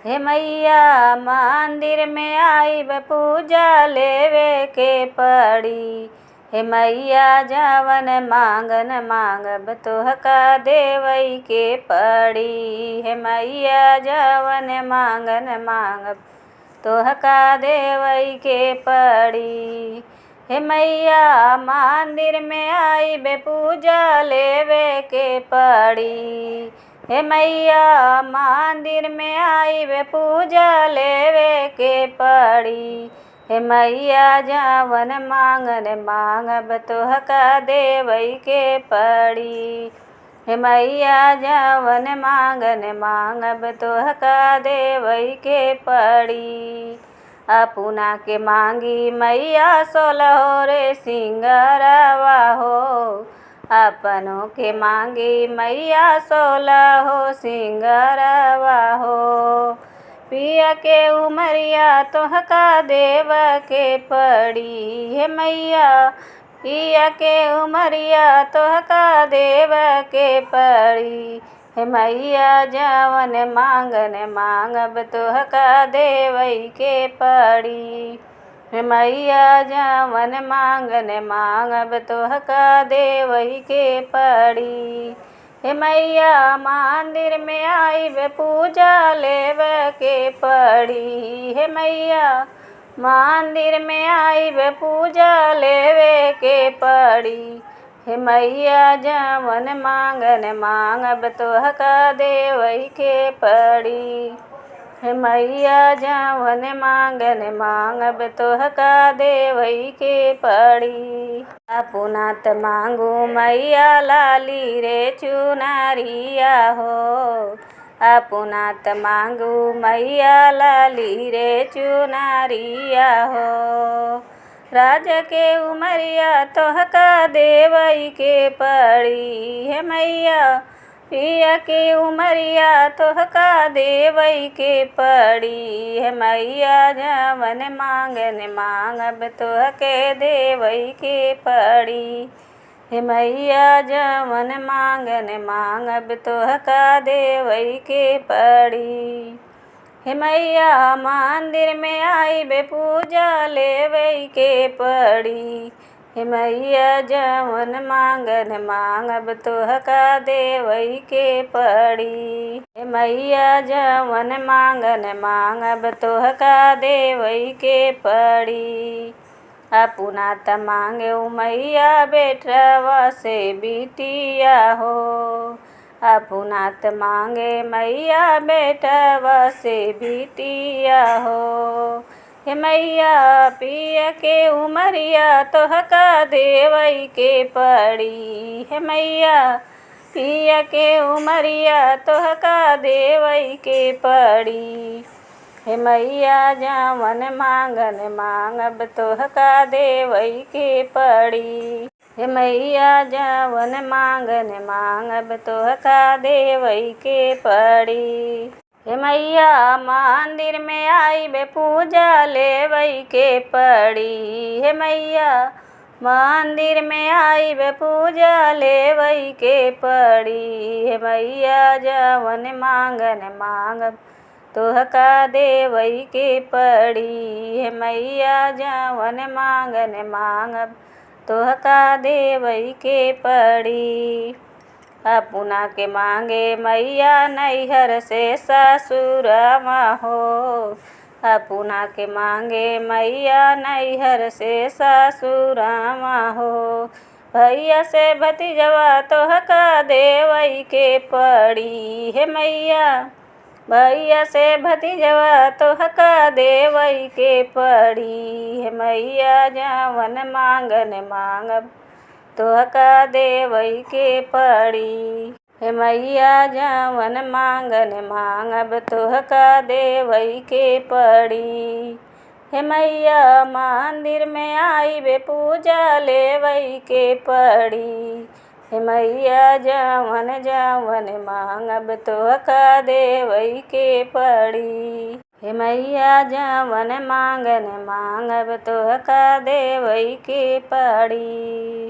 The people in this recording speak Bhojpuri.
हे मैया मंदिर में आईब पूजा लेवे के पड़ी। हे मैया जवन मांगन मांगब तोहका देवई के पड़ी। हे मैया जवन मांगन मांगब तोहका देवई के पड़ी। हे मैया मंदिर में आईब पूजा लेवे के पड़ी। हे मैया मंदिर में आईब पूजा लेवे के पड़ी। हे मैया जवन मांगन मांगब तोहका देवई के पड़ी। हे मैया जवन मांगन मांगब तोहका देवई के पड़ी। अपना के मांगी मैया सोलहो रे सिंगरवा हो। अपनों के मांगी मैया सोलहो सिंगरवा हो। पिया के उमरिया तोहका देव के पड़ी। हे मैया पिया के उमरिया तोहका देव के पड़ी। हे मैया जवन मांगन मांगब तोहका देवई के पड़ी। हे मैया जवन मांगन मांगब तोहका देवई के पड़ी। हे मैया मंदिर में आईब पूजा लेवे के पड़ी। हे मैया मंदिर में आईब पूजा लेवे के पड़ी। हे मैया जवन मांगन मांगब तोहका देवई के पड़ी। हे मैया जवन मांगन मांगब तोहका देवई के पड़ी। अपना त मांगू मैया लाली रे चुनरिया हो। अपना त मांगू मैया लाली रे चुनरिया हो। राज के उमरिया तोहका देवई के पड़ी। हे मैया पिया के उमरिया तोहका देवई के पड़ी। हे मैया जवन मांगन मांगब तोहके देवई के पड़ी। हे मैया जवन मांगन मांगब तोहका देवई के पड़ी। हे मैया मंदिर में आईब पूजा लेवे के पड़ी। हे मैया जवन मांगन मांगब तोहका देवई के पड़ी। हे मैया जवन मांगन मांगब तोहका देवई के पड़ी। अपना त मांगे मैया बेटवा से बिटिया हो। अपना त मांगे मैया बेटवा से बिटिया हो। हे मैया पिया के उमरिया तोहका देवई के पड़ी। हे मैया पिया के उमरिया तोहका देवई के पड़ी। हे मैया जवन मांगन मांगब तोहका देवई के पड़ी। हे मैया जवन मांगन मांगब तोहका देवई के पड़ी। हे मैया मंदिर में आईब पूजा लेवई के पड़ी। हे मैया मंदिर में आईब पूजा लेवई के पड़ी। हे मैया जवन मांगन मांगब तोहका देवई के पड़ी। हे मैया जवन मांगन मांगब तोहका देवई के पड़ी। अपना के मांगे मैया नैहर से ससुरवा हो। अपना के मांगे मैया नैहर से ससुरवा हो। भैया से भतीजवा तोहका देवई के पड़ी। हे मैया भैया से भतीजवा तोहका देवई के पड़ी। हे मैया जवन मांगन मांगब तोहका देवई के पड़ी। हे मैया जवन मांगन मांगब तोहका देवई के पड़ी। हे मैया मंदिर में आईब पूजा लेवई के पड़ी। हे मैया जवन जवन मांगब तोहका देवई के पड़ी। हे मैया जवन मांगन मांगब तोहका देवई के पड़ी।